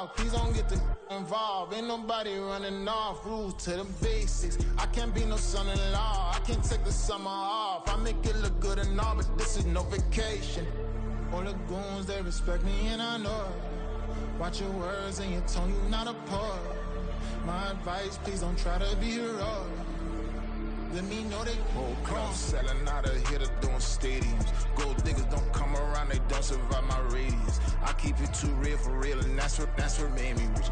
talk, please don't get the involved. Ain't nobody running off, rules to the basics. I can't be no son-in-law, I can't take the summer off. I make it look good and all, but this is no vacation. All the goons, they respect me and I know it. Watch your words and your tone, you not a poet. My advice, please don't try to be heroic. Let me know they whole club selling out of here to doing stadiums. Gold diggers don't come around, they don't survive my radius. I keep it too real for real, and that's what made me rich.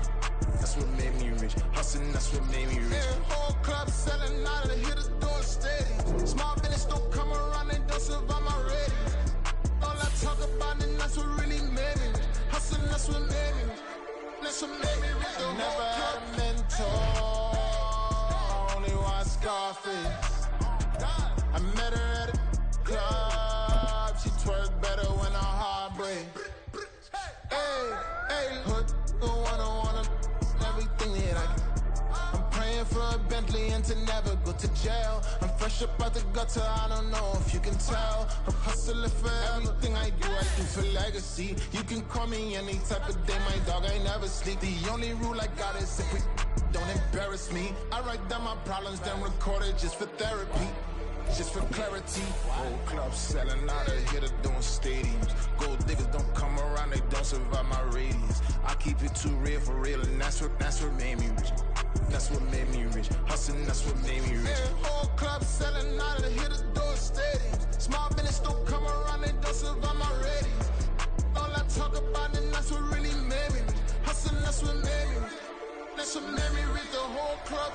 That's what made me rich. Hustling, that's what made me rich. Yeah, whole club selling out of here to doing stadiums. Small business don't come around, they don't survive my radius. All I talk about, and that's what really made me rich. Hustling, that's what made me rich. That's what made me rich. I never had a mentor. Scarface. I met her at a club. She twerk better when her heart breaks. Hey, hood, wanna everything that I can. I'm praying for a Bentley and to never go to jail. I'm fresh up out the gutter, I don't know if you can tell. I'm hustling for everything I do for legacy. You can call me any type of day, my dog, I never sleep. The only rule I got is if we don't embarrass me. I write down my problems, then record it just for therapy, just for clarity. Whole club selling out of here to doing stadiums. Gold diggers don't come around, they don't survive my radius. I keep it too real for real, and that's what made me rich. That's what made me rich. Hustling, that's what made me rich. Yeah, whole club selling out of here to doing stadiums. Small business don't come around, they don't survive my radius. All I talk about, and that's what really made me rich. Hustling, that's what made me rich. That's what made me read the whole club.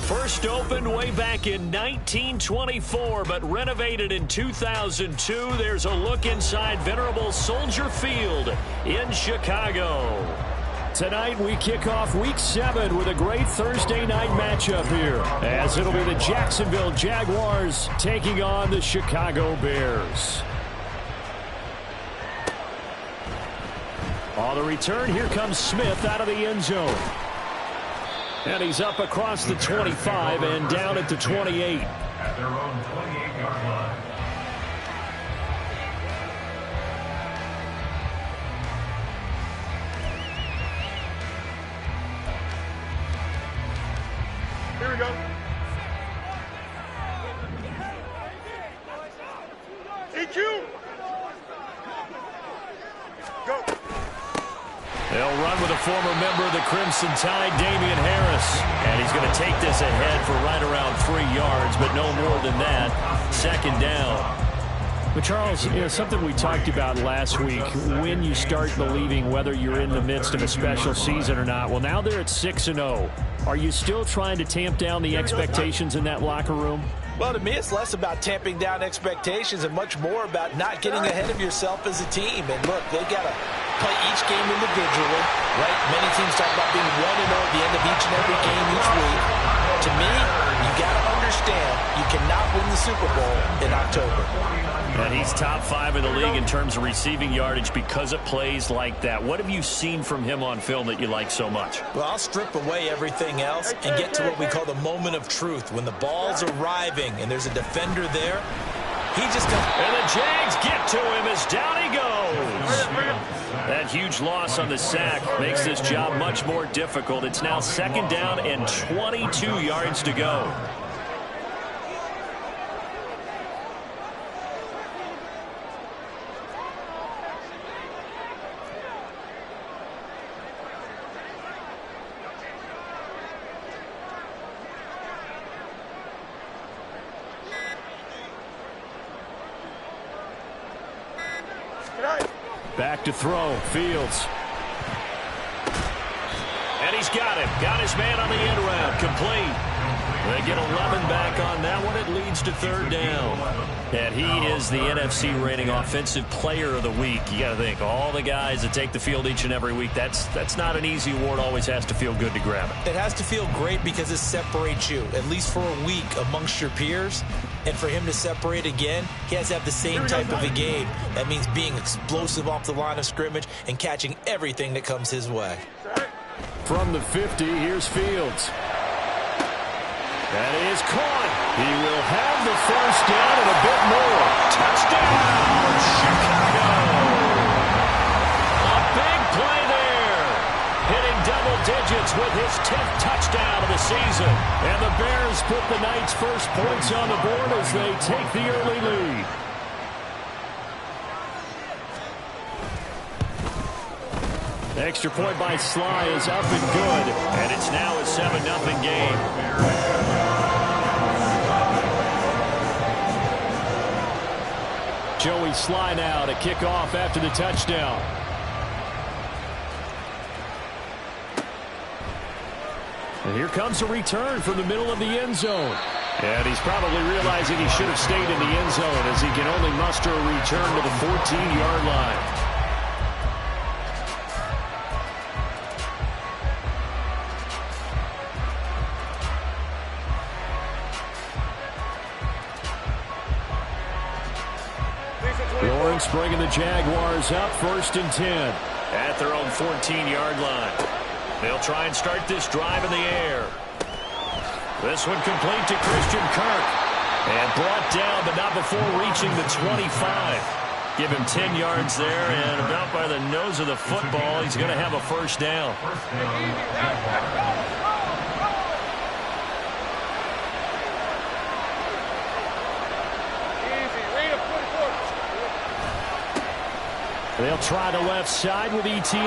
First opened way back in 1924, but renovated in 2002. There's a look inside venerable Soldier Field in Chicago. Tonight we kick off Week 7 with a great Thursday night matchup here, as it'll be the Jacksonville Jaguars taking on the Chicago Bears. On the return, here comes Smith out of the end zone. And he's up across the 25 and down at the 28. At their own 28-yard line. Here we go. EQ. Go. They'll run with a former member of the Crimson Tide, Damian Harris. And he's going to take this ahead for right around 3 yards, but no more than that. Second down. But, Charles, something we talked about last week, when you start believing whether you're in the midst of a special season or not. Well, now they're at 6-0. Are you still trying to tamp down the expectations in that locker room? Well, to me, it's less about tamping down expectations and much more about not getting ahead of yourself as a team. And, look, they've got to play each game individually, right? Many teams talk about being 1-0 at the end of each and every game each week. To me, you got to understand you cannot win the Super Bowl in October. And he's top 5 in the league in terms of receiving yardage because of plays like that. What have you seen from him on film that you like so much? Well, I'll strip away everything else and get to what we call the moment of truth. When the ball's arriving and there's a defender there, he just doesn't. And the Jags get to him as down he goes. That huge loss on the sack makes this job much more difficult. It's now second down and 22 yards to go. Back to throw, Fields. And he's got him. Got his man on the end round. Complete. They get 11 back on that one. It leads to third down. And he is the NFC rating offensive player of the week. You got to think, all the guys that take the field each and every week, that's not an easy award. Always has to feel good to grab it. It has to feel great because it separates you, at least for a week, amongst your peers. And for him to separate again, he has to have the same type of a game. That means being explosive off the line of scrimmage and catching everything that comes his way. From the 50, here's Fields. That is caught. He will have the first down and a bit more. Touchdown, Chicago. A big play there. Hitting double digits with his 10th touchdown of the season. And the Bears put the Knights' first points on the board as they take the early lead. Extra point by Sly is up and good. And it's now a 7-0 game. Joey Sly now to kick off after the touchdown. And here comes a return from the middle of the end zone. And he's probably realizing he should have stayed in the end zone as he can only muster a return to the 14-yard line. Lawrence bringing the Jaguars up, 1st and 10. At their own 14-yard line. They'll try and start this drive in the air. This one complete to Christian Kirk. And brought down, but not before reaching the 25. Give him 10 yards there, and about by the nose of the football, he's going to have a first down. They'll try the left side with Etienne.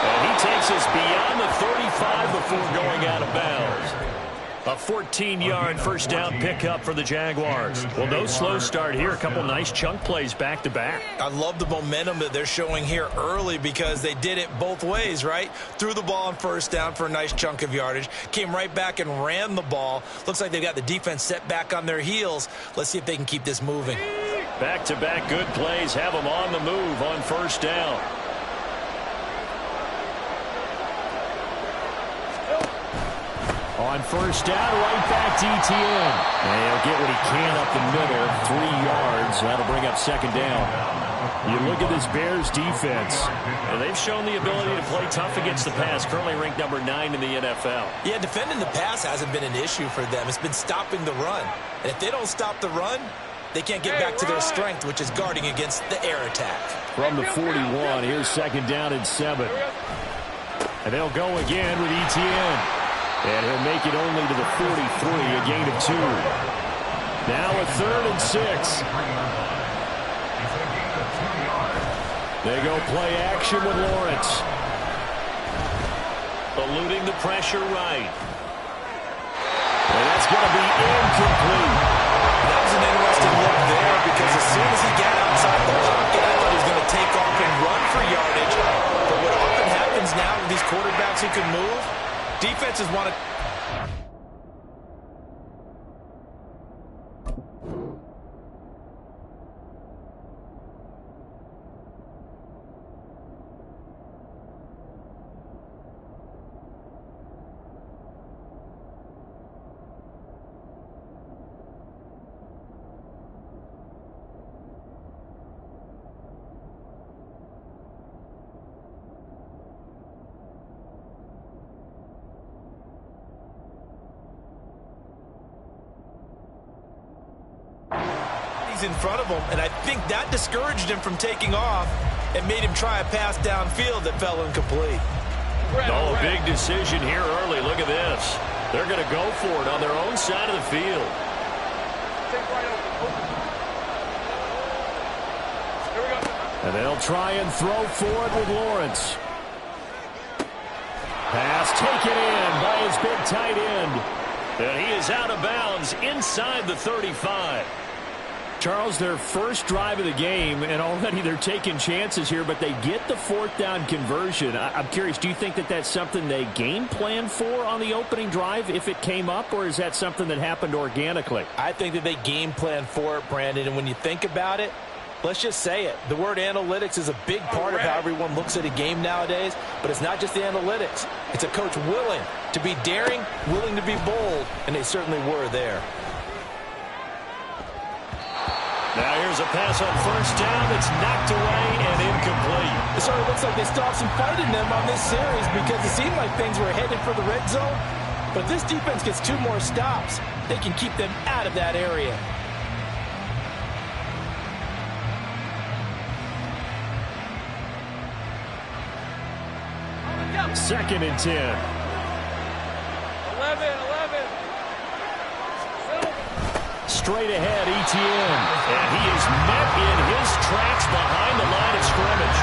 And he takes us beyond the 35 before going out of bounds. A 14-yard first down pickup for the Jaguars. Well, no slow start here. A couple nice chunk plays back-to-back. I love the momentum that they're showing here early because they did it both ways, right? Threw the ball on first down for a nice chunk of yardage. Came right back and ran the ball. Looks like they've got the defense set back on their heels. Let's see if they can keep this moving. Back-to-back good plays have them on the move on first down. On first down, right back to Etienne. And he'll get what he can up the middle, 3 yards. That'll bring up second down. You look at this Bears defense. And they've shown the ability to play tough against the pass, currently ranked number 9 in the NFL. Yeah, defending the pass hasn't been an issue for them. It's been stopping the run. And if they don't stop the run, they can't get back to their strength, which is guarding against the air attack. From the 41, here's second down and 7. And they'll go again with Etienne. And he'll make it only to the 43, a gain of 2. Now a 3rd and 6. They go play action with Lawrence. Eluding the pressure right. And that's going to be incomplete. That was an interesting look there because as soon as he got outside the pocket, I thought he was going to take off and run for yardage. But what often happens now with these quarterbacks who can move, defenses want to... in front of him, and I think that discouraged him from taking off and made him try a pass downfield that fell incomplete. Oh, a big decision here early. Look at this. They're going to go for it on their own side of the field. And they'll try and throw for it with Lawrence. Pass taken in by his big tight end. And he is out of bounds inside the 35. Charles, their first drive of the game, and already they're taking chances here, but they get the fourth down conversion. I'm curious, do you think that that's something they game plan for on the opening drive if it came up, or is that something that happened organically? I think that they game plan for it, Brandon, and when you think about it, let's just say it. The word analytics is a big part of how everyone looks at a game nowadays, but it's not just the analytics. It's a coach willing to be daring, willing to be bold, and they certainly were there. Now here's a pass on first down that's knocked away and incomplete. It sort of looks like they still have some fight in them on this series because it seemed like things were headed for the red zone. But if this defense gets 2 more stops, they can keep them out of that area. Second and 10. 11. Straight ahead, ETN. And he is met in his tracks behind the line of scrimmage.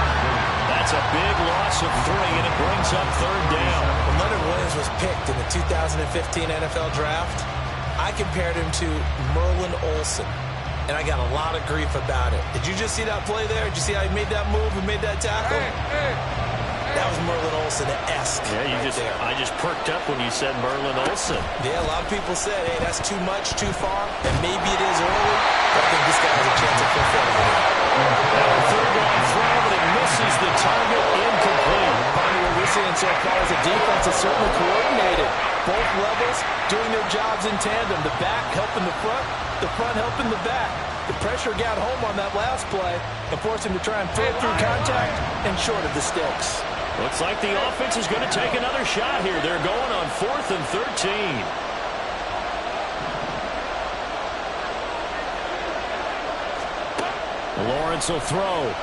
That's a big loss of 3, and it brings up third down. When Leonard Williams was picked in the 2015 NFL Draft, I compared him to Merlin Olsen, and I got a lot of grief about it. Did you just see that play there? Did you see how he made that move and made that tackle? That was Merlin Olsen-esque. Yeah, I just perked up when you said Merlin Olsen. Yeah, a lot of people said, hey, that's too much, too far, and maybe it is early, but I think this guy has a chance of fulfilling it. Now third down throw, but it misses the target, incomplete. Finally, what we're seeing so far is a defense that's certainly coordinated. Both levels doing their jobs in tandem. The back helping the front helping the back. The pressure got home on that last play and forced him to try and throw through contact and short of the sticks. Looks like the offense is going to take another shot here. They're going on 4th and 13. Lawrence will throw.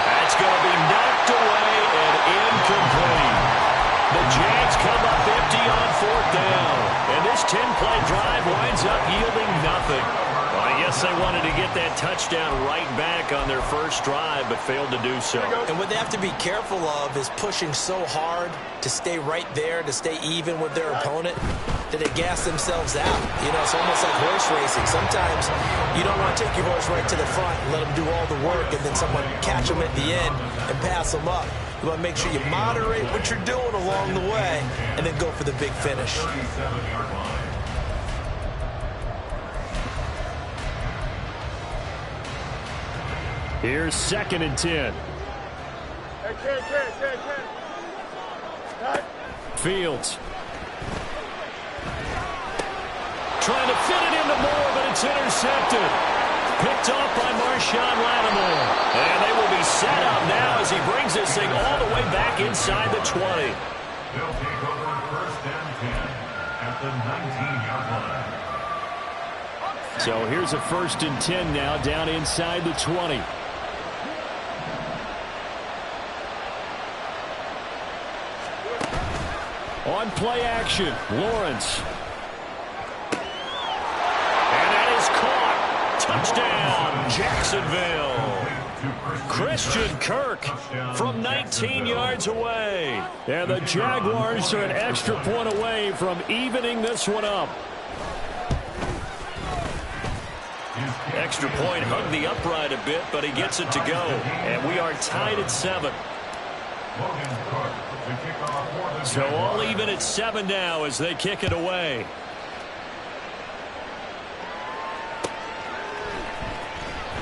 That's going to be knocked away and incomplete. The Jags come up empty on 4th down. And this 10-play drive winds up yielding nothing. Well, I guess they wanted to get that touchdown right back on their first drive, but failed to do so. And what they have to be careful of is pushing so hard to stay right there, to stay even with their opponent, that they gas themselves out. You know, it's almost like horse racing. Sometimes you don't want to take your horse right to the front and let them do all the work, and then someone catch them at the end and pass them up. You want to make sure you moderate what you're doing along the way and then go for the big finish. Here's 2nd and 10. Fields. Trying to fit it into Moore, but it's intercepted. Picked off by Marshawn Lattimore. And they will be set up now as he brings this thing all the way back inside the 20. They'll take over 1st and 10 at the 19-yard line. So here's a 1st and 10 now down inside the 20. On play action, Lawrence. And that is caught. Touchdown, Jacksonville. Christian Kirk from 19 yards away. And the Jaguars are an extra point away from evening this one up. Extra point hugged the upright a bit, but he gets it to go. And we are tied at 7. So all even at 7 now as they kick it away.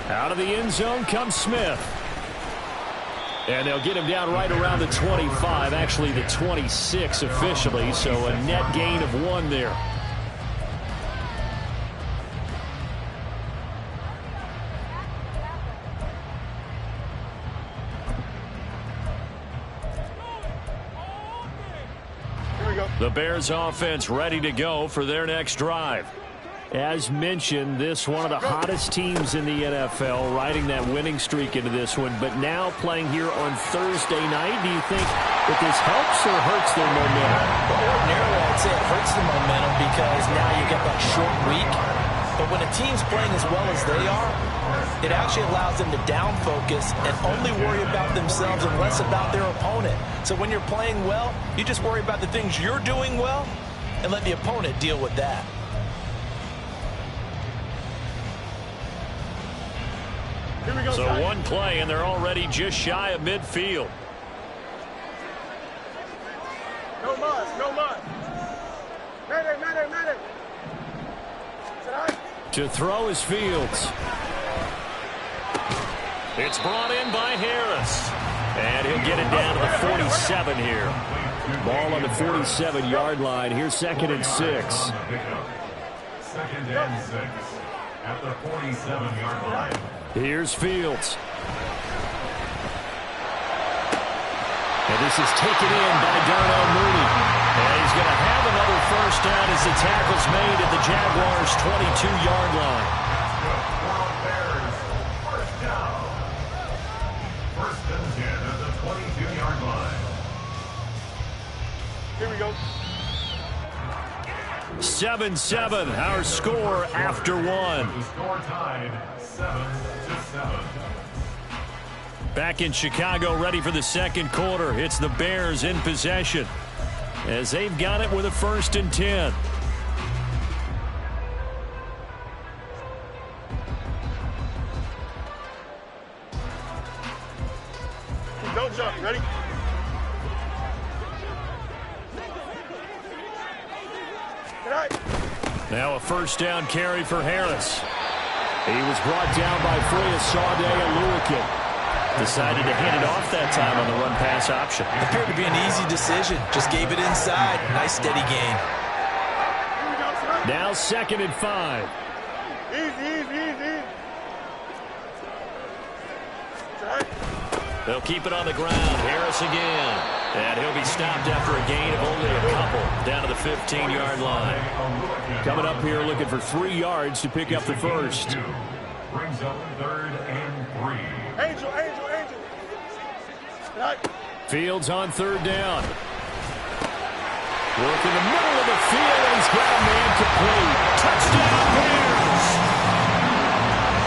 Out of the end zone comes Smith. And they'll get him down right around the 25, actually the 26 officially, so a net gain of 1 there. The Bears offense ready to go for their next drive. As mentioned, this one of the hottest teams in the NFL, riding that winning streak into this one, but now playing here on Thursday night. Do you think that this helps or hurts their momentum? Well, ordinarily, I'd say it hurts the momentum because now you get that short week. But when a team's playing as well as they are, it actually allows them to down focus and only worry about themselves and less about their opponent. So when you're playing well, you just worry about the things you're doing well, and let the opponent deal with that. Here we go. So one play, and they're already just shy of midfield. No mud, no mud. Madden. To throw is Fields. It's brought in by Harris. And he'll get it down to the 47 here. Ball on the 47-yard line. Here's 2nd and 6. 2nd and 6 at the 47-yard line. Here's Fields. And this is taken in by Darnell Mooney. And he's going to have another first down as the tackle's made at the Jaguars' 22-yard line. Bears, first down. 1st and 10 at the 22-yard line. Here we go. 7-7, our score after one. The score tied 7-7. Back in Chicago, ready for the second quarter. It's the Bears in possession as they've got it with a 1st and 10. Don't jump. Ready? Now a first down carry for Harris. He was brought down by Freya Sade Aluakin. Decided to hand it off that time on the run-pass option. Appeared to be an easy decision. Just gave it inside. Nice steady gain. Now 2nd and 5. Easy. They'll keep it on the ground. Harris again. And he'll be stopped after a gain of only a couple down to the 15-yard line. Coming up here looking for 3 yards to pick up the first. Brings up 3rd and 3. Angel. Fields on 3rd down. Work in the middle of the field, and he's got a man complete. Touchdown, Bears!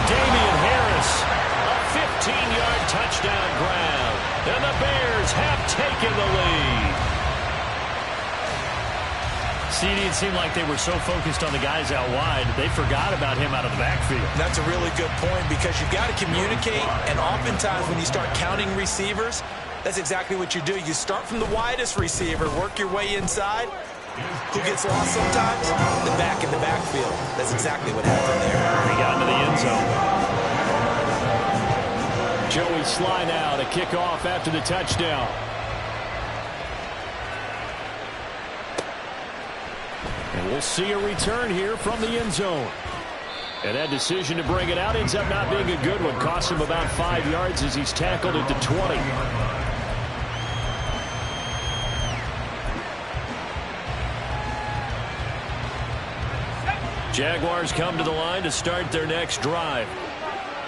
Damian Harris, a 15-yard touchdown grab. And the Bears have taken the lead. CD, it seemed like they were so focused on the guys out wide, they forgot about him out of the backfield. That's a really good point because you've got to communicate, and oftentimes when you start counting receivers, that's exactly what you do. You start from the widest receiver, work your way inside. Who gets lost sometimes? The back in the backfield. That's exactly what happened there. He got into the end zone. Joey Sly now to kick off after the touchdown. And we'll see a return here from the end zone. And that decision to bring it out ends up not being a good one. Cost him about 5 yards as he's tackled at the 20. Jaguars come to the line to start their next drive.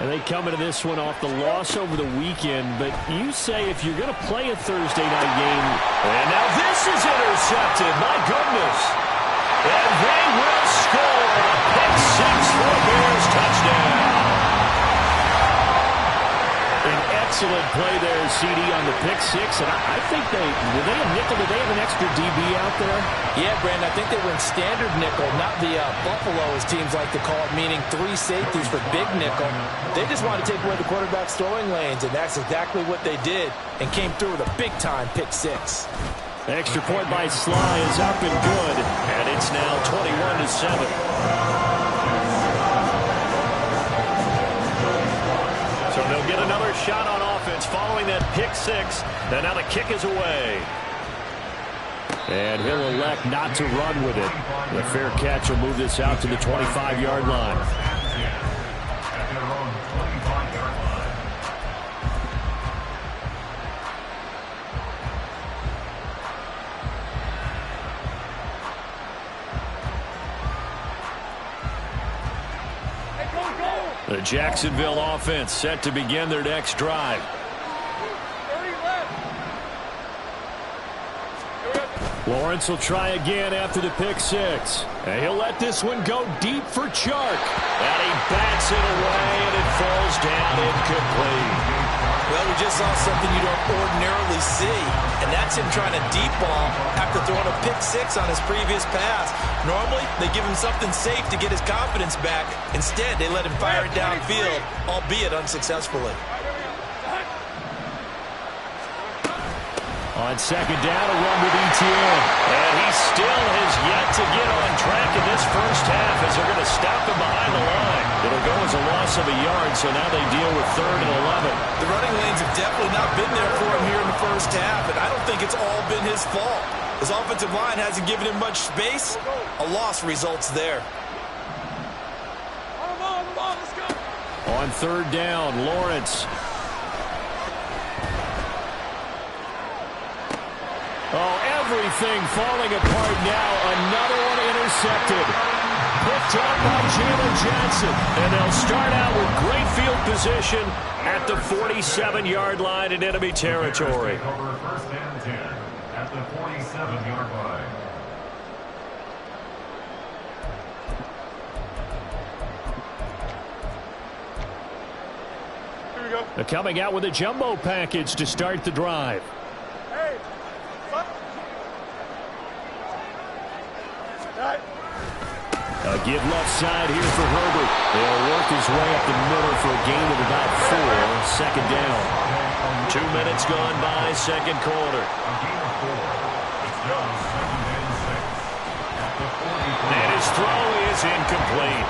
And they come into this one off the loss over the weekend. But you say if you're going to play a Thursday night game. And now this is intercepted. My goodness. And they will score. Pick 6 for a Bears touchdown. An excellent play there, CD, on the pick 6. And I think did they have nickel? Did they have an extra DB out there? Yeah, Brandon, I think they were in standard nickel, not the Buffalo, as teams like to call it, meaning 3 safeties for big nickel. They just wanted to take away the quarterback's throwing lanes, and that's exactly what they did, and came through with a big-time pick 6. Extra point by Sly is up and good. And it's now 21-7. So they'll get another shot on offense following that pick 6. And now the kick is away. And he'll elect not to run with it. The fair catch will move this out to the 25-yard line. At their own 25-yard line. The Jacksonville offense set to begin their next drive. Lawrence will try again after the pick 6. And he'll let this one go deep for Chark. And he bats it away, and it falls down incomplete. Well, we just saw something you don't ordinarily see, and that's him trying to deep ball after throwing a pick six on his previous pass. Normally, they give him something safe to get his confidence back. Instead, they let him fire it downfield, albeit unsuccessfully. On second down, a run with ETN. And he still has yet to get on track in this first half as they're going to stop him behind the line. It'll go as a loss of a yard, so now they deal with 3rd and 11. The running lanes have definitely not been there for him here in the first half, and I don't think it's all been his fault. His offensive line hasn't given him much space. A loss results there. On 3rd down, Lawrence. Oh, everything falling apart now. Another one intercepted. Picked up by Jalen Johnson. And they'll start out with great field position at the 47-yard line in enemy territory. Over 1st and 10 at the 47-yard line. Here we go. They're coming out with a jumbo package to start the drive. Hey. A give left side here for Herbert. They'll work his way up the middle for a gain of about 4. Second down. 2 minutes gone by, second quarter. A gain of 4. It's now 2nd and 6 at the 44. And his throw is incomplete.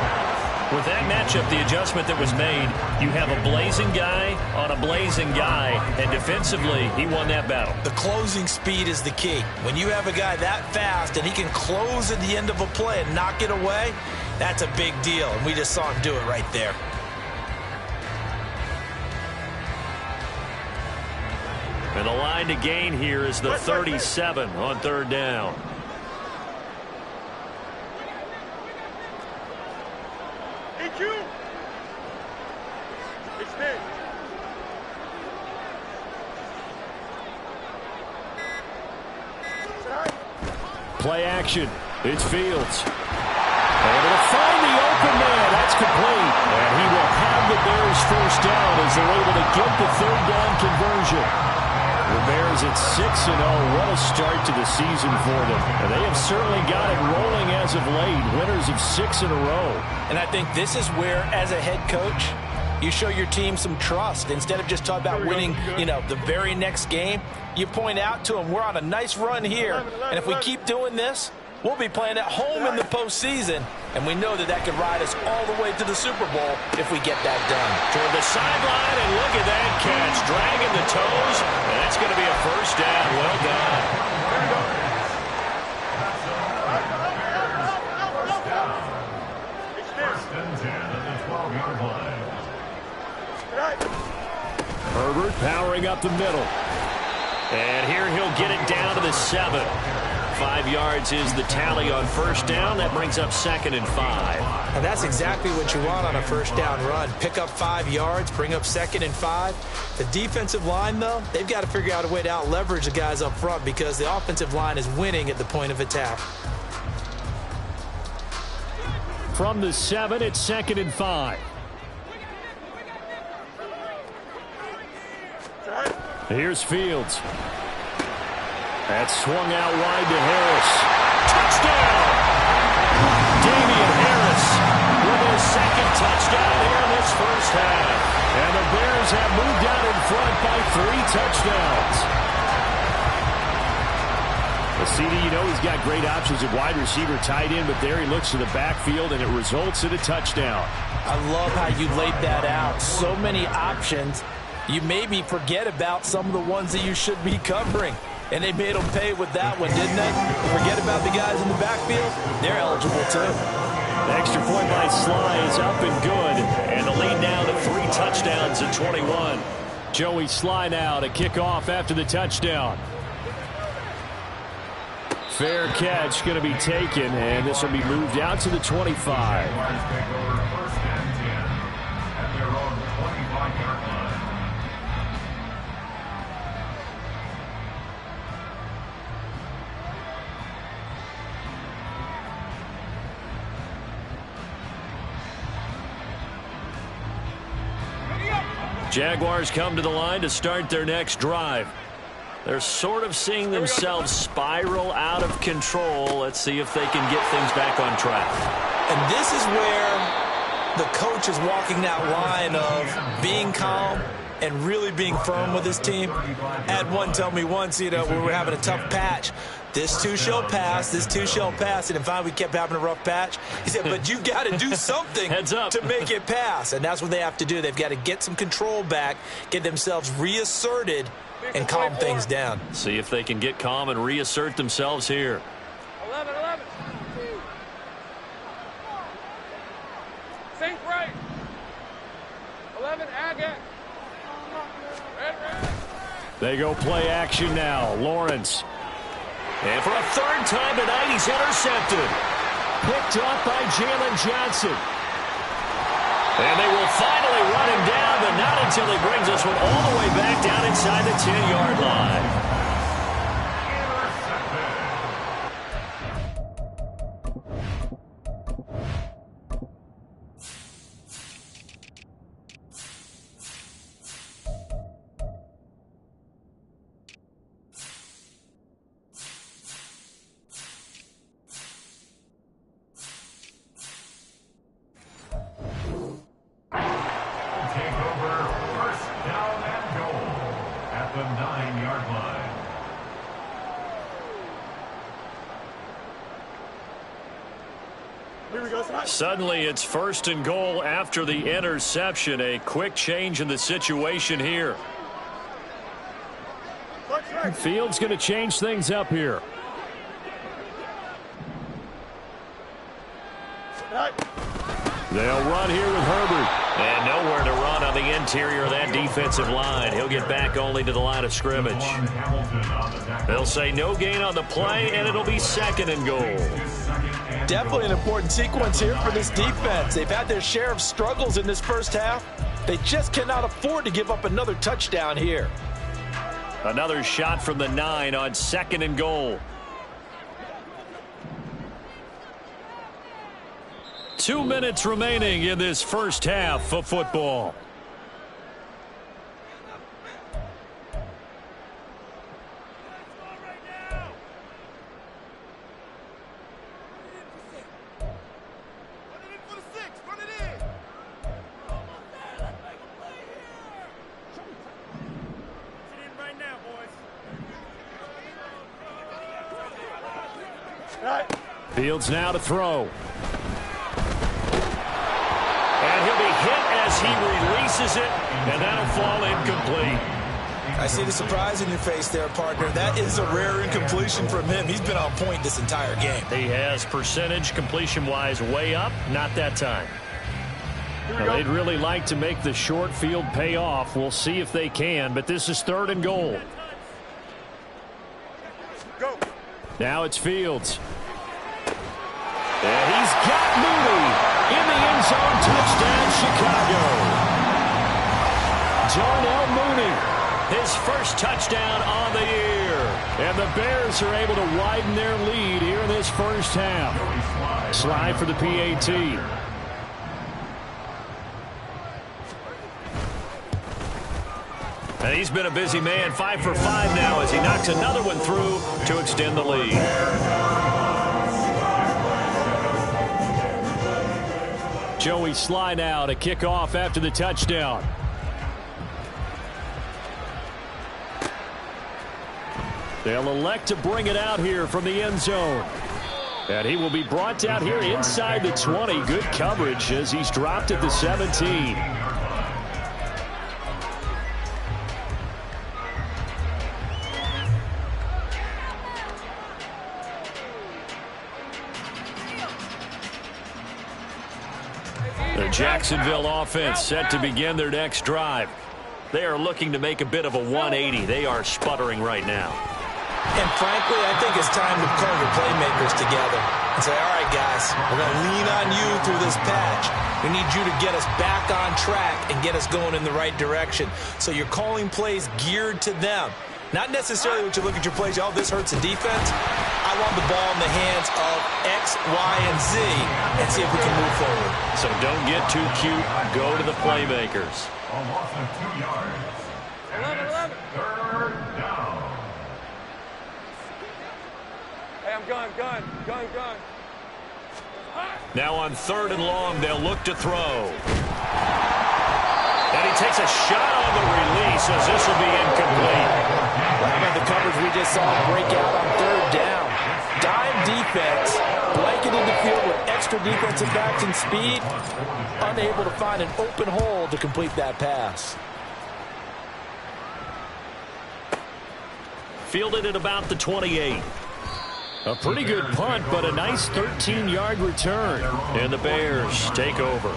With that matchup, the adjustment that was made, you have a blazing guy on a blazing guy, and defensively, he won that battle. The closing speed is the key. When you have a guy that fast and he can close at the end of a play and knock it away, that's a big deal, and we just saw him do it right there. And the line to gain here is the 37 on 3rd down. Play action. It's Fields. Able to find the open man. That's complete. And he will have the Bears first down as they're able to get the 3rd down conversion. The Bears at 6-0. What a start to the season for them. And they have certainly got it rolling as of late. Winners of 6 in a row. And I think this is where, as a head coach, you show your team some trust. Instead of just talking about winning, the very next game, you point out to them, we're on a nice run here. And if we keep doing this, we'll be playing at home in the postseason. And we know that that could ride us all the way to the Super Bowl if we get that done. Toward the sideline, and look at that catch. Dragging the toes, and that's going to be a first down. Well done. First and 10 at the 12-yard line. Herbert powering up the middle. And here he'll get it down to the 7. 5 yards is the tally on first down. That brings up 2nd and 5. And that's exactly what you want on a first down run. Pick up 5 yards, bring up 2nd and 5. The defensive line, though, they've got to figure out a way to out-leverage the guys up front because the offensive line is winning at the point of attack. From the 7, it's 2nd and 5. Here's Fields. That's swung out wide to Harris. Touchdown! Damian Harris with his 2nd touchdown here in this first half. And the Bears have moved out in front by 3 touchdowns. Well, CD, he's got great options at wide receiver, tight end, but there he looks to the backfield, and it results in a touchdown. I love how you laid that out. So many options. You maybe forget about some of the ones that you should be covering. And they made them pay with that one, didn't they? Forget about the guys in the backfield. They're eligible, too. The extra point by Sly is up and good. And the lead now to 3 touchdowns at 21. Joey Sly now to kick off after the touchdown. Fair catch going to be taken, and this will be moved out to the 25. Jaguars take over 1st and 10 at their own 25-yard line. Jaguars come to the line to start their next drive. They're sort of seeing themselves spiral out of control. Let's see if they can get things back on track. And this is where the coach is walking that line of being calm and really being firm with his team. I had one tell me once, we were having a tough patch. This too shall pass, this too shall pass. And finally we kept having a rough patch. He said, but you've got to do something to make it pass. And that's what they have to do. They've got to get some control back, get themselves reasserted, and calm things down. See if they can get calm and reassert themselves here. 11. Sink right. 11, Agate. Red. They go play action now. Lawrence. And for a third time tonight, he's intercepted. Picked up by Jalen Johnson. And they will finally run him down, but not until he brings this one all the way back down inside the 10-yard line. Suddenly, it's 1st and goal after the interception. A quick change in the situation here. Fields going to change things up here. They'll run here with Herbert. And nowhere to run on the interior of that defensive line. He'll get back only to the line of scrimmage. They'll say no gain on the play, and it'll be 2nd and goal. Definitely an important sequence here for this defense. They've had their share of struggles in this first half. They just cannot afford to give up another touchdown here. Another shot from the 9 on 2nd and goal. 2 minutes remaining in this first half of football. Fields now to throw. And he'll be hit as he releases it, and that'll fall incomplete. I see the surprise in your face there, partner. That is a rare incompletion from him. He's been on point this entire game. He has percentage completion-wise way up, not that time. Now, they'd really like to make the short field pay off. We'll see if they can, but this is 3rd and goal. Go. Now it's Fields. And he's got Mooney in the end zone. Touchdown, Chicago. Darnell Mooney, his first touchdown on the year. And the Bears are able to widen their lead here in this first half. Slide for the PAT. And he's been a busy man, 5 for 5 now as he knocks another one through to extend the lead. Joey Sly now to kick off after the touchdown. They'll elect to bring it out here from the end zone. And he will be brought out here inside the 20. Good coverage as he's dropped at the 17. The Jacksonville offense set to begin their next drive. They are looking to make a bit of a 180. They are sputtering right now. And frankly, I think it's time to call your playmakers together and say, all right, guys, we're going to lean on you through this patch. We need you to get us back on track and get us going in the right direction. So you're calling plays geared to them. Not necessarily when you look at your plays, oh, this hurts the defense. I want the ball in the hands of X, Y, and Z and see if we can move forward. So don't get too cute. Go to the playmakers. A loss of 2 yards. 11. Third down. Hey, I'm gun. Now on 3rd and long, they'll look to throw. And he takes a shot on the release as this will be incomplete. How about the coverage we just saw break out on 3rd down? Dime defense, blanketed the field with extra defensive backs and speed, unable to find an open hole to complete that pass. Fielded at about the 28. A pretty good punt, but a nice 13-yard return. And the Bears take over.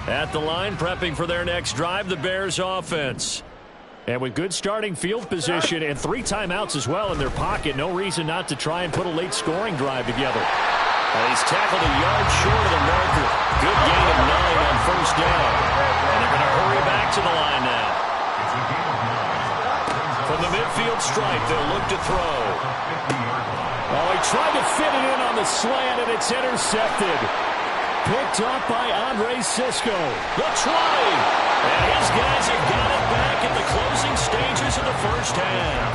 At the line, prepping for their next drive, the Bears offense. And with good starting field position and 3 timeouts as well in their pocket, no reason not to try and put a late scoring drive together. And he's tackled a yard short of the marker. Good gain of 9 on 1st down. And they're going to hurry back to the line now. From the midfield stripe, they'll look to throw. Oh, he tried to fit it in on the slant, and it's intercepted. Picked up by Andre Sisco. The try. And his guys have got it back at the closing stages of the 1st half.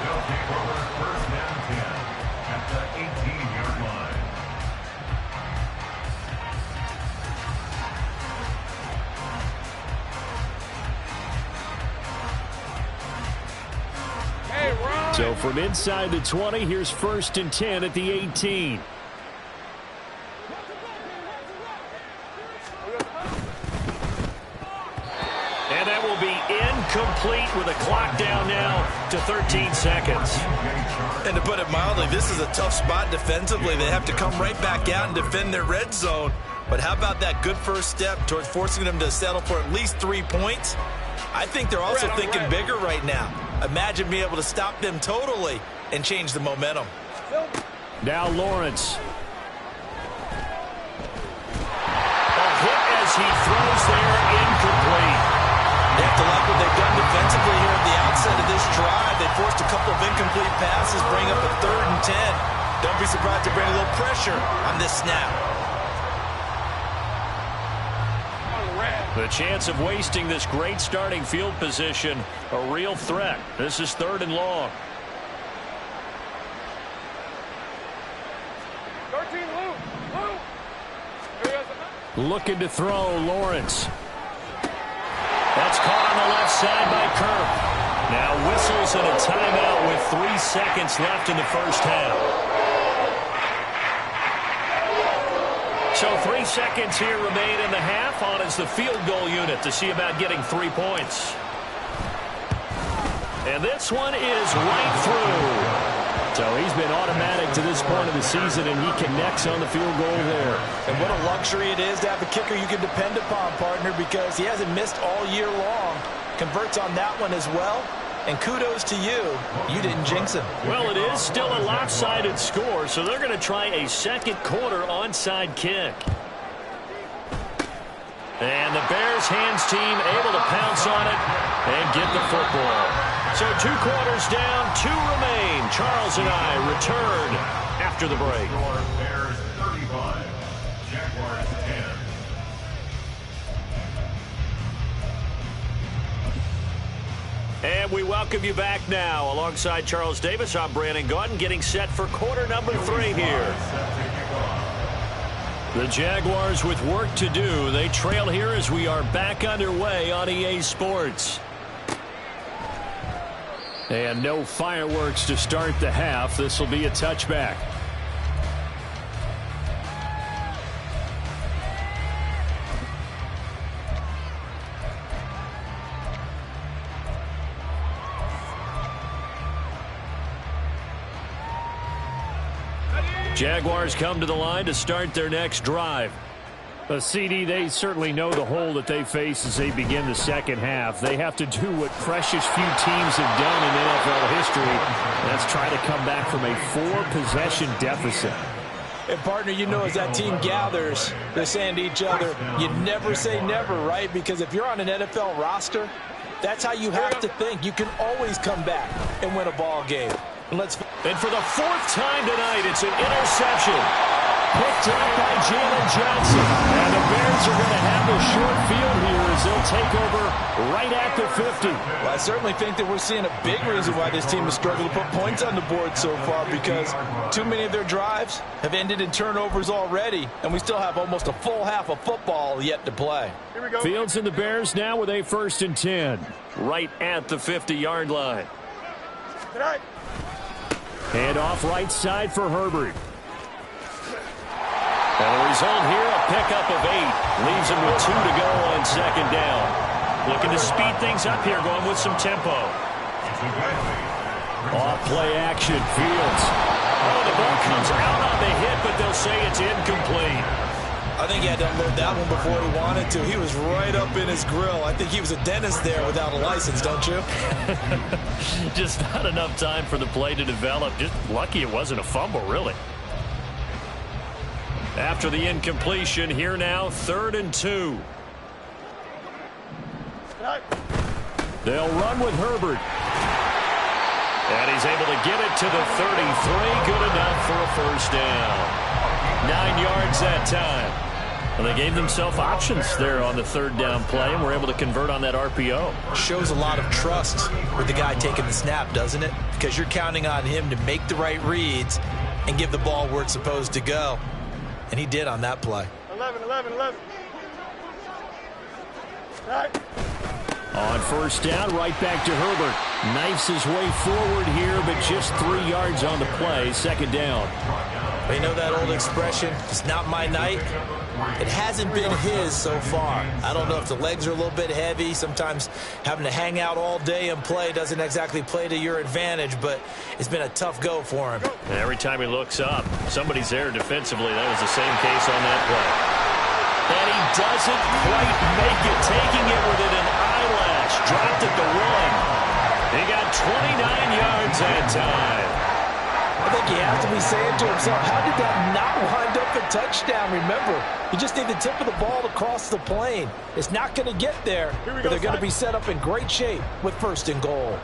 They'll take over 1st and 10 at the 18-yard line. Hey, run. So from inside the 20, here's 1st and 10 at the 18. And that will be incomplete with a clock down now to 13 seconds. And to put it mildly, this is a tough spot defensively. They have to come right back out and defend their red zone. But how about that good first step towards forcing them to settle for at least 3 points? I think they're also thinking bigger right now. Imagine being able to stop them totally and change the momentum. Now Lawrence. A hit as he throws there, incomplete. They have to like what they've done defensively here at the outset of this drive. They forced a couple of incomplete passes, bring up a 3rd and 10. Don't be surprised to bring a little pressure on this snap. The chance of wasting this great starting field position, a real threat. This is 3rd and long. 13, Luke. Looking to throw, Lawrence. That's caught on the left side by Kirk. Now whistles and a timeout with 3 seconds left in the 1st half. So 3 seconds here remain in the half. On is the field goal unit to see about getting 3 points. And this one is right through. So he's been automatic to this point of the season, and he connects on the field goal there. And what a luxury it is to have a kicker you can depend upon, partner, because he hasn't missed all year long. Converts on that one as well. And kudos to you. You didn't jinx him. Well, it is still a lopsided score, so they're going to try a 2nd quarter onside kick. And the Bears hands team able to pounce on it and get the football. So 2 quarters down, 2 remain. Charles and I return after the break. Bears 35, Jaguars 10. And we welcome you back now. Alongside Charles Davis, I'm Brandon Gaudin, getting set for quarter number 3 here. The Jaguars with work to do. They trail here as we are back underway on EA Sports. And no fireworks to start the half. This will be a touchback. Jaguars come to the line to start their next drive. CD, they certainly know the hole that they face as they begin the second half. They have to do what precious few teams have done in NFL history. That's try to come back from a 4-possession deficit. And, partner, you know, as that team gathers, they're saying to each other, you never say never, right? Because if you're on an NFL roster, that's how you have to think. You can always come back and win a ball game. And for the 4th time tonight, it's an interception. Picked up by Jalen Johnson. And the Bears are going to have a short field here as they'll take over right at the 50. Well, I certainly think that we're seeing a big reason why this team has struggled to put points on the board so far, because too many of their drives have ended in turnovers already, and we still have almost a full half of football yet to play. Here we go. Fields and the Bears now with a 1st and 10. Right at the 50-yard line. Tonight. Hand off right side for Herbert. And the result here, a pickup of 8. Leaves him with 2 to go on 2nd down. Looking to speed things up here, going with some tempo. Off play action, Fields. Oh, the ball comes out on the hit, but they'll say it's incomplete. I think he had to unload that one before he wanted to. He was right up in his grill. I think he was a dentist there without a license, don't you? Just not enough time for the play to develop. Just lucky it wasn't a fumble, really. After the incompletion, here now, 3rd and 2. They'll run with Herbert. And he's able to get it to the 33. Good enough for a 1st down. 9 yards that time. Well, they gave themselves options there on the 3rd down play and were able to convert on that RPO. Shows a lot of trust with the guy taking the snap, doesn't it? Because you're counting on him to make the right reads and give the ball where it's supposed to go. And he did on that play. 11. Right. On 1st down, right back to Herbert. Knifes his way forward here, but just 3 yards on the play. 2nd down. You know that old expression, it's not my night? It hasn't been his so far. I don't know if the legs are a little bit heavy. Sometimes having to hang out all day and play doesn't exactly play to your advantage, but it's been a tough go for him. And every time he looks up, somebody's there defensively. That was the same case on that play. And he doesn't quite make it, taking it within an eyelash. Dropped at the 1. He got 29 yards that time. I think he has to be saying to himself, how did that not wind up a touchdown? Remember, you just need the tip of the ball to cross the plane. It's not going to get there, but they're going to be set up in great shape with 1st and goal.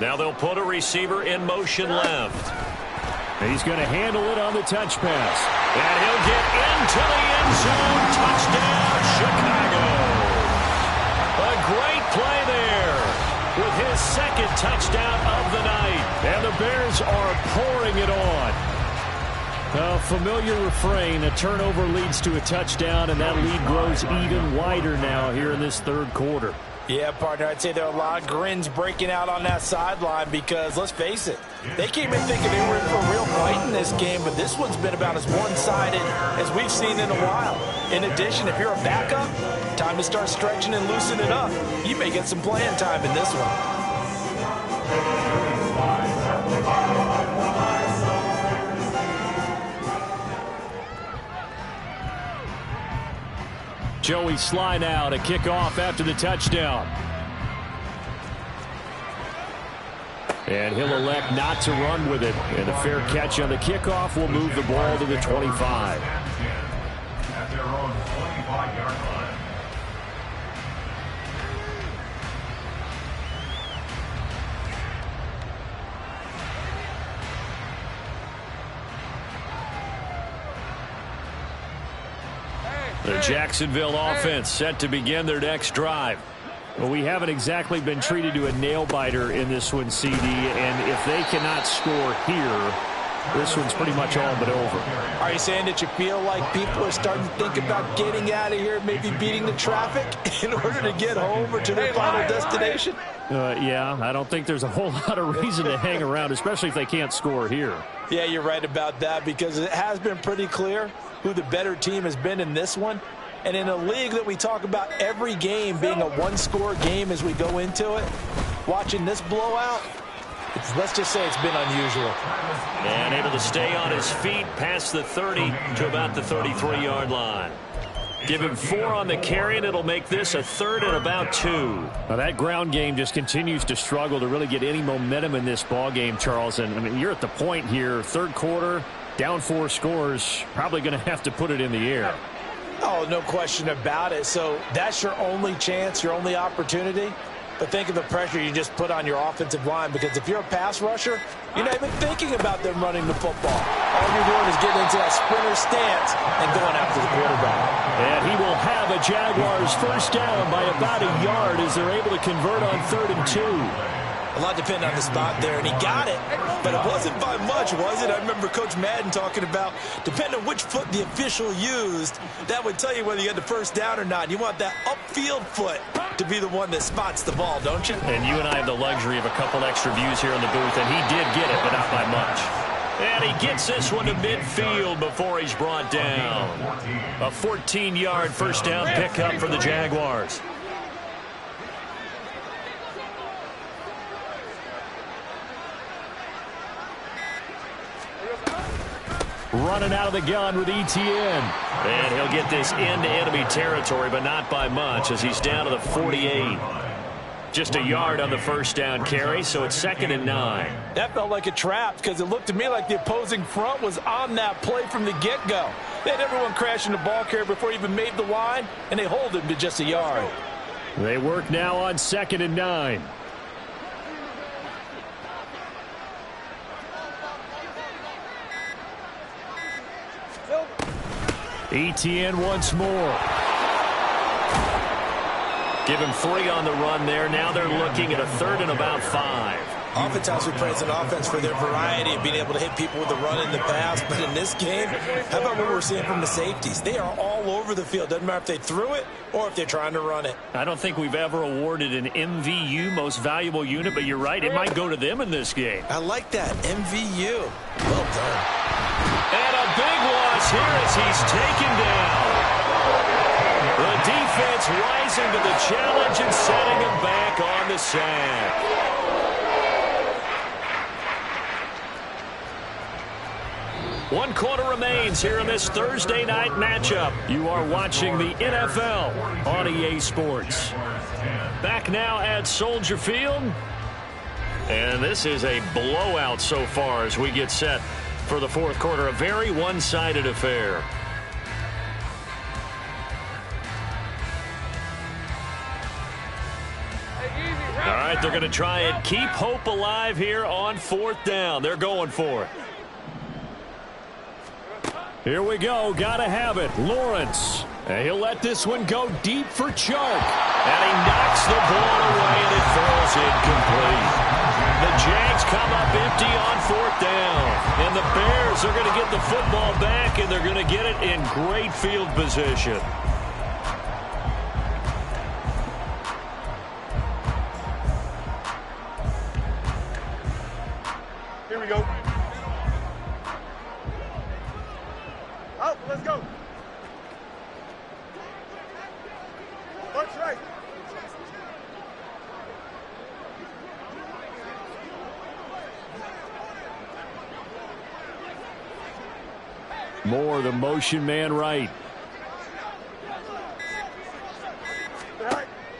Now they'll put a receiver in motion left. He's going to handle it on the touch pass. And he'll get into the end zone. Touchdown, Chicago. A great play there with his 2nd touchdown of the night. And the Bears are pouring it on. A familiar refrain, a turnover leads to a touchdown, and that lead grows even wider now here in this 3rd quarter. Yeah, partner, I'd say there are a lot of grins breaking out on that sideline because, let's face it, they came in thinking they were in for a real fight in this game, but this one's been about as one-sided as we've seen in a while. In addition, if you're a backup, time to start stretching and loosening up. You may get some playing time in this one. Joey slide out, a kickoff after the touchdown. And he'll elect not to run with it. And a fair catch on the kickoff will move the ball to the 25. At their own 25-yard line. The Jacksonville offense set to begin their next drive. Well, we haven't exactly been treated to a nail-biter in this one, CD, and if they cannot score here, this one's pretty much all but over. Are you saying that you feel like people are starting to think about getting out of here, maybe beating the traffic in order to get home or to their final destination? Yeah, I don't think there's a whole lot of reason to hang around, especially if they can't score here. Yeah, you're right about that, because it has been pretty clear who the better team has been in this one. And in a league that we talk about every game being a one-score game as we go into it, watching this blowout, Let's just say it's been unusual. And able to stay on his feet past the 30 to about the 33-yard line. Give him 4 on the carry, and it'll make this a 3rd and about 2. Now that ground game just continues to struggle to really get any momentum in this ball game, Charles. And I mean, you're at the point here, 3rd quarter, down 4 scores, probably going to have to put it in the air. Oh, no question about it. So that's your only chance, your only opportunity. But think of the pressure you just put on your offensive line, because if you're a pass rusher, you're not even thinking about them running the football. All you're doing is getting into that sprinter stance and going after the quarterback. And he will have a Jaguars first down by about a yard as they're able to convert on 3rd and 2. A lot depended on the spot there, and he got it, but it wasn't by much, was it? I remember Coach Madden talking about, depending on which foot the official used, that would tell you whether you had the first down or not. You want that upfield foot to be the one that spots the ball, don't you? And you and I have the luxury of a couple extra views here in the booth, and he did get it, but not by much. And he gets this one to midfield before he's brought down. A 14-yard first down pickup for the Jaguars. Running out of the gun with Etienne. And he'll get this into enemy territory, but not by much as he's down to the 48. Just a yard on the first down carry, so it's 2nd and 9. That felt like a trap because it looked to me like the opposing front was on that play from the get-go. They had everyone crashing the ball carrier before he even made the line, and they hold him to just a yard. They work now on 2nd and 9. Etienne once more. Give him 3 on the run there. Now they're looking at a 3rd and about 5. Oftentimes we praise an offense for their variety of being able to hit people with the run in the pass, but in this game, how about what we're seeing from the safeties? They are all over the field. Doesn't matter if they threw it or if they're trying to run it. I don't think we've ever awarded an MVU, most valuable unit, but you're right, it might go to them in this game. I like that, MVU. Well done. And a big loss here as he's taken down. The defense rising to the challenge and setting him back on the sack. One quarter remains here in this Thursday night matchup. You are watching the NFL on EA Sports. Back now at Soldier Field. And this is a blowout so far as we get set for the 4th quarter. A very one-sided affair. All right, they're going to try and keep hope alive here on 4th down. They're going for it. Here we go. Got to have it. Lawrence. And he'll let this one go deep for Chark. And he knocks the ball away, and it falls incomplete. The Jags come up empty on 4th down. And the Bears are going to get the football back, and they're going to get it in great field position. Here we go. Out, let's go. March right. Moore, the motion man right.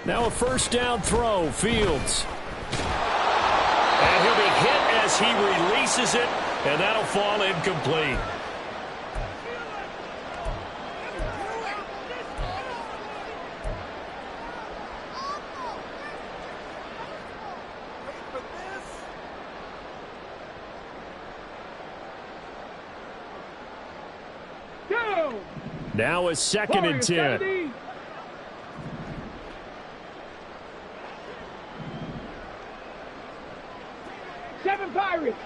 Now a first down throw. Fields. And he'll be hit as he releases it, and that'll fall incomplete. Now a 2nd and 10. Seven Pirates!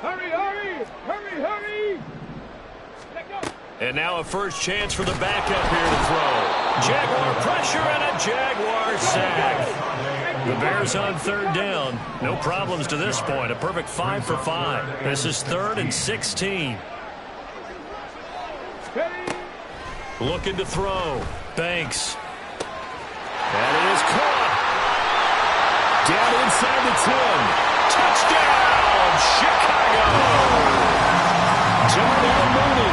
Hurry, hurry! Hurry, hurry! Let go! And now a first chance for the backup here to throw. Jaguar pressure and a Jaguar sack. The Bears on 3rd down. No problems to this point. A perfect 5 for 5. This is 3rd and 16. Looking to throw. Banks. That is caught. Down inside the 10. Touchdown, Chicago! Darnell Mooney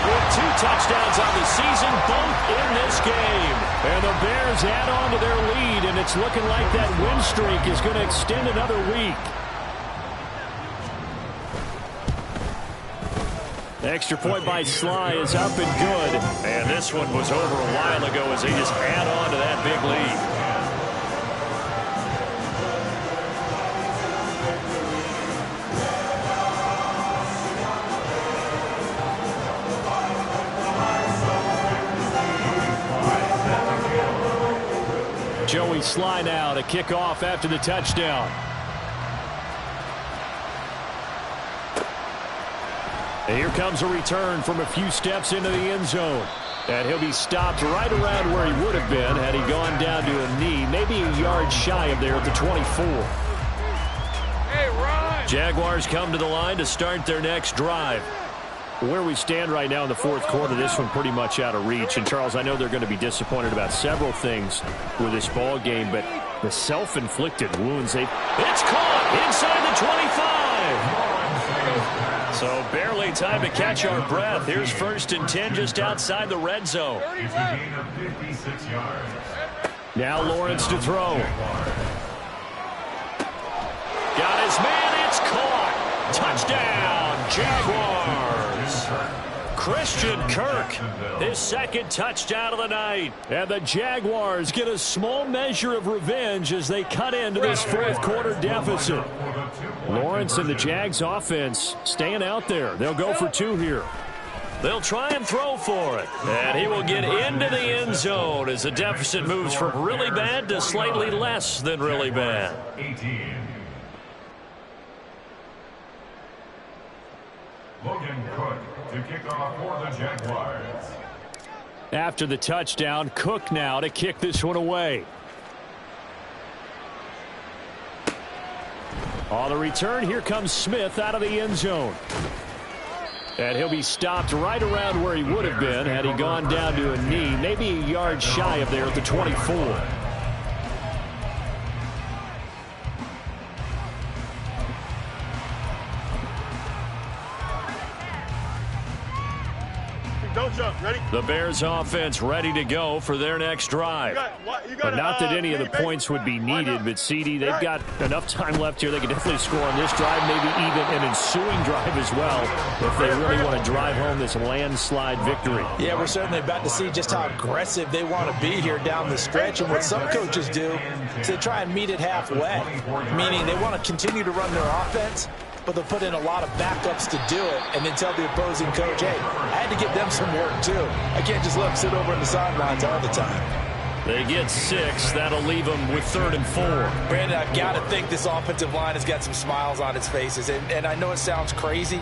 With 2 touchdowns on the season, both in this game. And the Bears add on to their lead, and it's looking like that win streak is going to extend another week. Extra point by Sly is up and good. And this one was over a while ago as they just add on to that big lead. Joey Sly now to kick off after the touchdown. And here comes a return from a few steps into the end zone. And he'll be stopped right around where he would have been had he gone down to a knee, maybe a yard shy of there at the 24. Hey, run! Jaguars come to the line to start their next drive. Where we stand right now in the fourth quarter, this one pretty much out of reach. And, Charles, I know they're going to be disappointed about several things with this ball game, but the self-inflicted wounds, It's caught inside the 25. So barely time to catch our breath. Here's 1st and 10 just outside the red zone. It's a gain of 56 yards. Now Lawrence to throw. Got his man. It's caught. Touchdown, Jaguars. Christian Kirk, his 2nd touchdown of the night. And the Jaguars get a small measure of revenge as they cut into this fourth quarter deficit. Lawrence and the Jags offense staying out there. They'll go for 2 here. They'll try and throw for it. And he will get into the end zone as the deficit moves from really bad to slightly less than really bad. 18. Logan Cook to kick off for the Jaguars. After the touchdown, Cook now to kick this one away. On the return, here comes Smith out of the end zone. And he'll be stopped right around where he would have been had he gone down to a knee, maybe a yard shy of there at the 24. Don't jump. Ready? The Bears offense ready to go for their next drive. But not that any of the points would be needed, but CD, they've got enough time left here. They can definitely score on this drive, maybe even an ensuing drive as well, if they really want to drive home this landslide victory. Yeah, we're certainly about to see just how aggressive they want to be here down the stretch. And what some coaches do is they try and meet it halfway, meaning they want to continue to run their offense, but they'll put in a lot of backups to do it and then tell the opposing coach, hey, I had to give them some work too. I can't just let them sit over on the sidelines all the time. They get 6. That'll leave them with 3rd and 4. Brandon, I've got to think this offensive line has got some smiles on its faces. And I know it sounds crazy,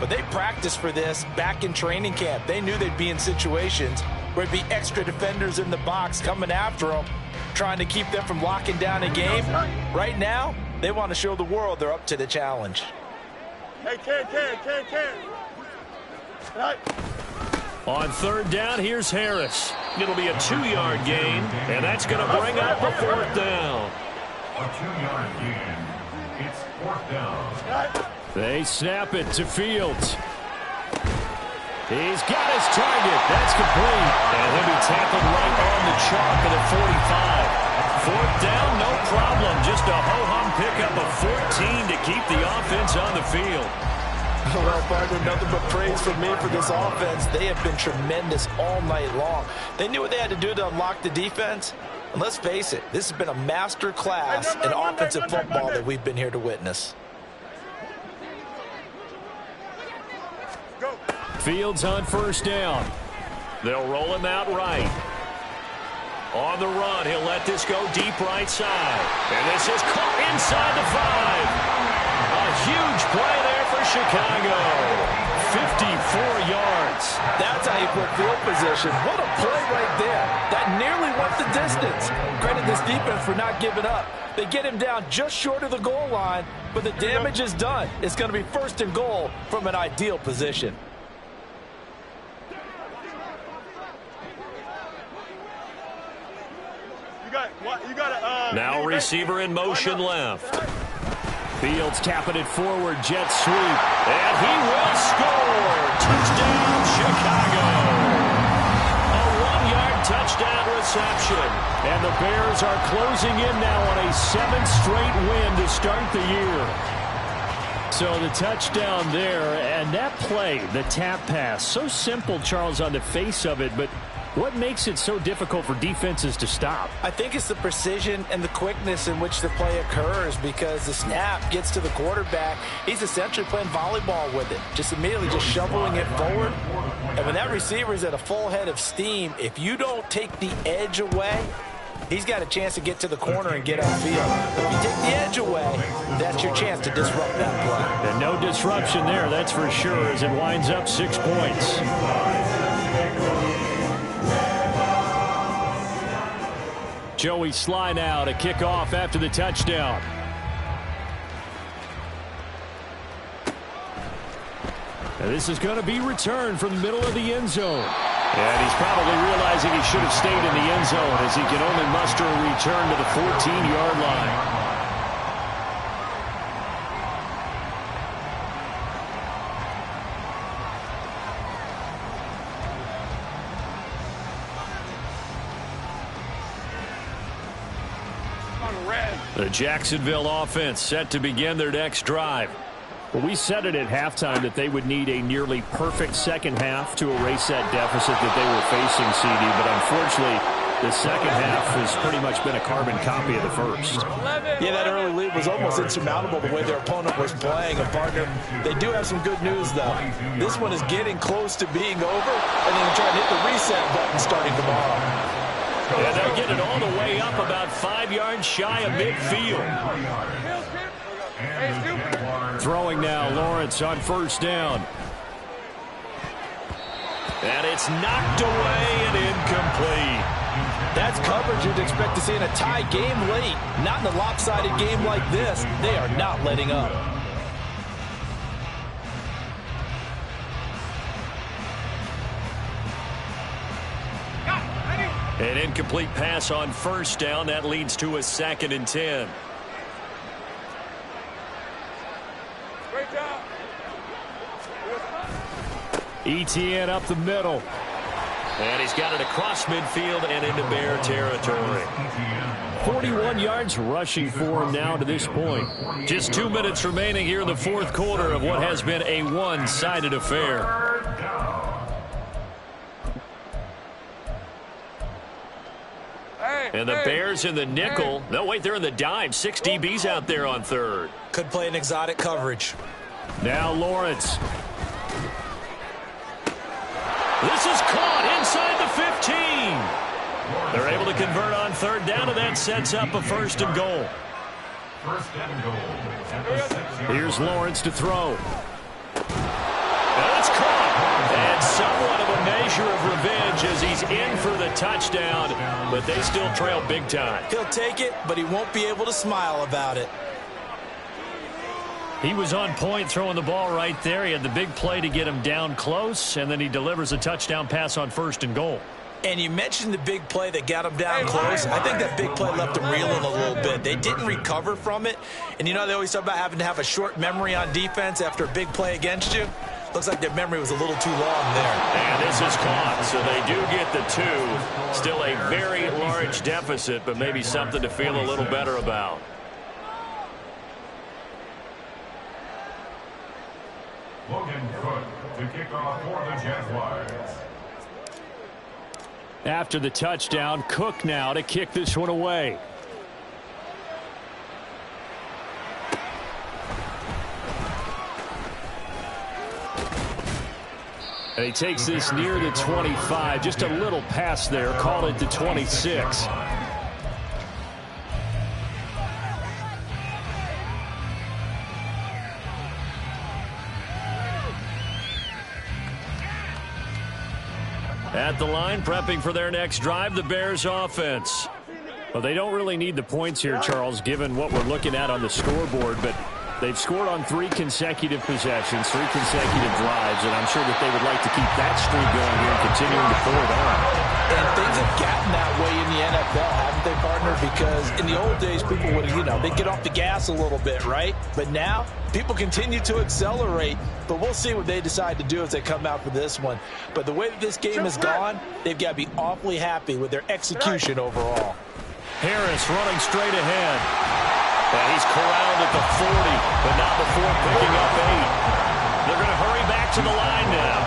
but they practiced for this back in training camp. They knew they'd be in situations where it'd be extra defenders in the box coming after them, trying to keep them from locking down a game. Right now, they want to show the world they're up to the challenge. Hey, Ken. Right. On 3rd down, here's Harris. It'll be a 2-yard gain, and that's going to bring up a 4th down. A 2-yard gain. It's 4th down. They snap it to Fields. He's got his target. That's complete. And he'll be tackled right on the chalk at the 45. 4th down, no problem. Just a ho-hum pickup of 14 to keep the offense on the field. Well, partner, nothing but praise from me for this offense. They have been tremendous all night long. They knew what they had to do to unlock the defense. And let's face it, this has been a master class in offensive football that we've been here to witness. Fields on 1st down. They'll roll him out right. On the run, he'll let this go deep right side. And this is caught inside the 5. A huge play there for Chicago. 54 yards. That's how you put field position. What a play right there. That nearly went the distance. Credit this defense for not giving up. They get him down just short of the goal line, but the damage is done. It's going to be 1st and goal from an ideal position. Now receiver in motion left. Fields tapping it forward, jet sweep. And he will score. Touchdown, Chicago. A 1-yard touchdown reception. And the Bears are closing in now on a 7th straight win to start the year. So the touchdown there, and that play, the tap pass, so simple, Charles, on the face of it, but what makes it so difficult for defenses to stop? I think it's the precision and the quickness in which the play occurs, because the snap gets to the quarterback. He's essentially playing volleyball with it, just immediately just shoveling it forward. And when that receiver is at a full head of steam, if you don't take the edge away, he's got a chance to get to the corner and get upfield. If you take the edge away, that's your chance to disrupt that play. And no disruption there, that's for sure, as it winds up 6 points. Joey Sly now to kick off after the touchdown. And this is going to be returned from the middle of the end zone. And he's probably realizing he should have stayed in the end zone, as he can only muster a return to the 14-yard line. The Jacksonville offense set to begin their next drive. Well, we said it at halftime that they would need a nearly perfect second half to erase that deficit that they were facing, CD. But unfortunately, the second half has pretty much been a carbon copy of the first. Yeah, that early lead was almost insurmountable the way their opponent was playing. A partner, they do have some good news, though. This one is getting close to being over, and then try to hit the reset button starting tomorrow. And they'll get it all the way up about 5 yards shy of midfield. Throwing now, Lawrence on first down. And it's knocked away and incomplete. That's coverage you'd expect to see in a tie game late. Not in a lopsided game like this. They are not letting up. An incomplete pass on first down. That leads to a 2nd and 10. Great job. ETN up the middle. And he's got it across midfield and into Bear territory. 41 yards rushing for him now to this point. Just 2 minutes remaining here in the fourth quarter of what has been a one-sided affair. And the Bears in the nickel. No, wait, they're in the dime. 6 DBs out there on third. Could play an exotic coverage. Now Lawrence. This is caught inside the 15. They're able to convert on third down, and that sets up a 1st and goal. Here's Lawrence to throw. And it's caught. And somewhat of a measure of revenge as he's in for the touchdown, but they still trail big time. He'll take it, but he won't be able to smile about it. He was on point throwing the ball right there. He had the big play to get him down close, and then he delivers a touchdown pass on 1st and goal. And you mentioned the big play that got him down close. I think that big play left him reeling a little bit. They didn't recover from it. And you know they always talk about having to have a short memory on defense after a big play against you. Looks like their memory was a little too long there. And this is caught, so they do get the 2. Still a very large deficit, but maybe something to feel a little better about. Logan Cook to kick off for the Jaguars. After the touchdown, Cook now to kick this one away. And he takes this near the 25. Just a little pass there. Call it the 26. At the line, prepping for their next drive, the Bears offense. Well, they don't really need the points here, Charles, given what we're looking at on the scoreboard, but they've scored on 3 consecutive possessions, 3 consecutive drives, and I'm sure that they would like to keep that streak going here and continuing to pull it on. And things have gotten that way in the NFL, haven't they, partner? because in the old days, people would, they'd get off the gas a little bit, right? But now, people continue to accelerate. But we'll see what they decide to do as they come out for this one. But the way that this game has gone, they've got to be awfully happy with their execution overall. Harris running straight ahead. And he's corralled at the 40, but not before picking up 8. They're going to hurry back to the line now.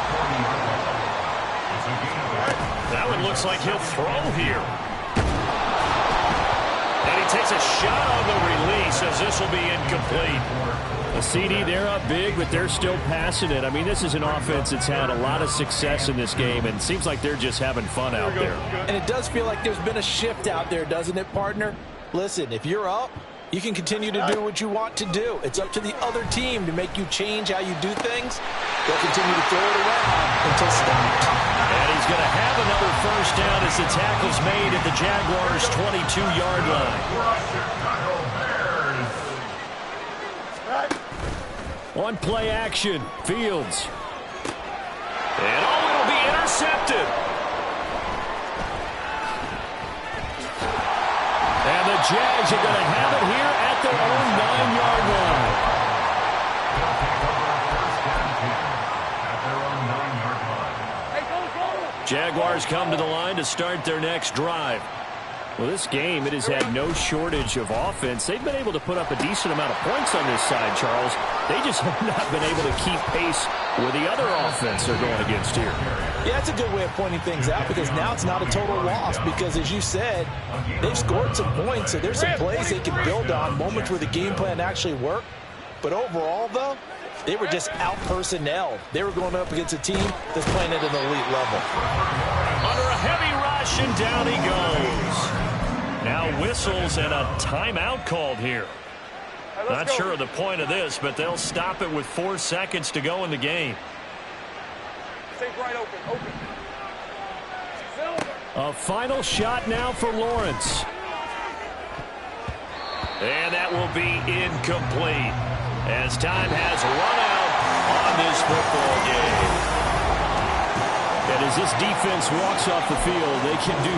That one looks like he'll throw here. And he takes a shot on the release as this will be incomplete. A CD, they're up big, but they're still passing it. I mean, this is an offense that's had a lot of success in this game, and it seems like they're just having fun out there. And it does feel like there's been a shift out there, doesn't it, partner? Listen, if you're up, you can continue to do what you want to do. It's up to the other team to make you change how you do things. They'll continue to throw it around until stopped. And he's going to have another first down as the tackle's made at the Jaguars' 22-yard line. On play action, Fields. And it'll be intercepted. And the Jags are going to have it here at their own 9-yard line. Jaguars come to the line to start their next drive. Well, this game, it has had no shortage of offense. They've been able to put up a decent amount of points on this side, Charles. They just have not been able to keep pace with the other offense they're going against here. Yeah, that's a good way of pointing things out because now it's not a total loss because, as you said, they've scored some points, so there's some plays they can build on, moments where the game plan actually worked. But overall, though, they were just out-personnelled. They were going up against a team that's playing at an elite level. Under a heavy rush, and down he goes. Now whistles and a timeout called here. Not sure of the point of this, but they'll stop it with 4 seconds to go in the game. Stay right open. A final shot now for Lawrence. And that will be incomplete as time has run out on this football game. And as this defense walks off the field, they can do